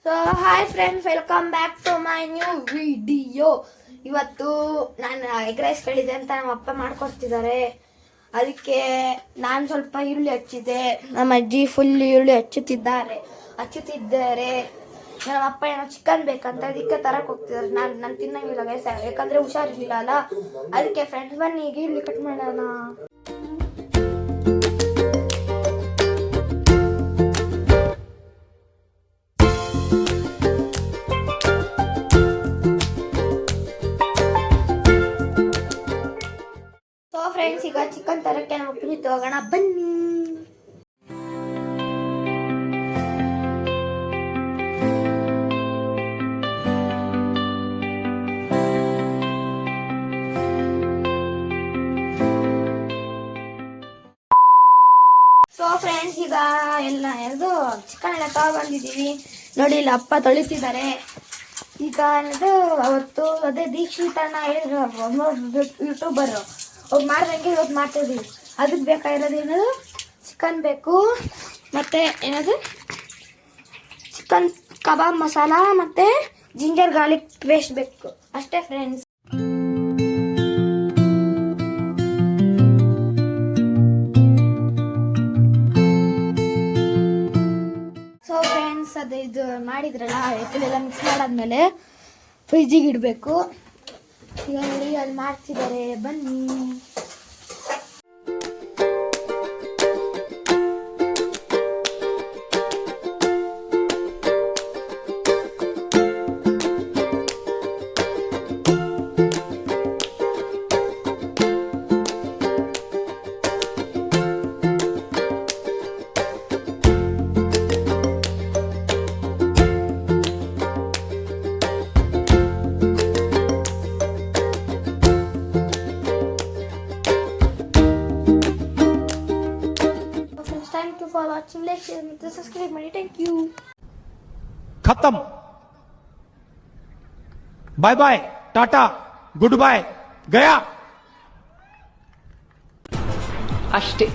So hi friends, welcome back to my new video. ಇವತ್ತು ನಾನು egg rice ಕೇಳಿದೆ ಅಂತ ನಮ್ಮ ಅಪ್ಪ ಮಾಡ್ಕೊಡ್ತಿದ್ದಾರೆ. ಅದಕ್ಕೆ ನಾನು ಸ್ವಲ್ಪ ಈರುಳ್ಳಿ ಹಚ್ಚಿದೆ, ನಮ್ಮ ಅಜ್ಜಿ ಫುಲ್ ಈರುಳ್ಳಿ ಹಚ್ಚುತ್ತಿದ್ದಾರೆ. ನಮ್ಮ ಅಪ್ಪ ಏನೋ ಚಿಕನ್ ಬೇಕಂತ ಅದಕ್ಕೆ ತರಕ್ಕೆ ಹೋಗ್ತಿದ್ದಾರೆ. ನಾನು ತಿನ್ನಂಗಿಲ್ಲ ಗೈಸ್, ಯಾಕಂದರೆ ಹುಷಾರಿರ್ಲಿಲ್ಲ ಅಲ್ಲ. ಅದಕ್ಕೆ ಫ್ರೆಂಡ್ಸ್ ಬನ್ನಿ ಈಗ ಈರುಳ್ಳಿ ಕಟ್ ಮಾಡೋಣ. ಫ್ರೆಂಡ್ಸ್, ಈಗ ಚಿಕನ್ ತರಕ್ಕೆ ನಮ್ಮ ಅಪ್ಪನ ಜೊತೆ ಹೋಗೋಣ ಬನ್ನಿ. ಸೊ ಫ್ರೆಂಡ್ಸ್, ಈಗ ಚಿಕನ್ ಎಲ್ಲ ತಗೊಂಡ್ಬಂದಿದ್ದೀವಿ. ನೋಡಿ, ಇಲ್ಲಿ ಅಪ್ಪ ತೊಳಿತಿದ್ದಾರೆ. ಈಗ ಅವತ್ತು ಅದೇ ದೀಕ್ಷಿತನ ಹೇಳಿದ್ರು ಯೂಟ್ಯೂಬರ್, ಅವ್ರು ಮಾಡ್ದಂಗೆ ಇವತ್ತು ಮಾಡ್ತಾಯಿದ್ದೀವಿ. ಅದಕ್ಕೆ ಬೇಕಾಗಿರೋದು ಏನದು ಚಿಕನ್ ಬೇಕು, ಮತ್ತು ಏನದು ಚಿಕನ್ ಕಬಾಬ್ ಮಸಾಲ ಮತ್ತು ಜಿಂಜರ್ ಗಾರ್ಲಿಕ್ ಪೇಸ್ಟ್ ಬೇಕು ಅಷ್ಟೇ ಫ್ರೆಂಡ್ಸ್. ಸೊ ಫ್ರೆಂಡ್ಸ್, ಇದು ಮಾಡಿದ್ರಲ್ಲ, ಎಲ್ಲ ಮಿಕ್ಸ್ ಮಾಡಾದ್ಮೇಲೆ ಫ್ರಿಜ್ಜಿಗೆ ಇಡಬೇಕು. ಈಗ ನೋಡಿ ಅಲ್ಲಿ ಮಾಡ್ತಿದ್ದಾರೆ, ಬನ್ನಿ. Thank you for watching. Like, share, and subscribe. Thank you. खत्म. Bye bye, tata, goodbye, गया. अष्टे.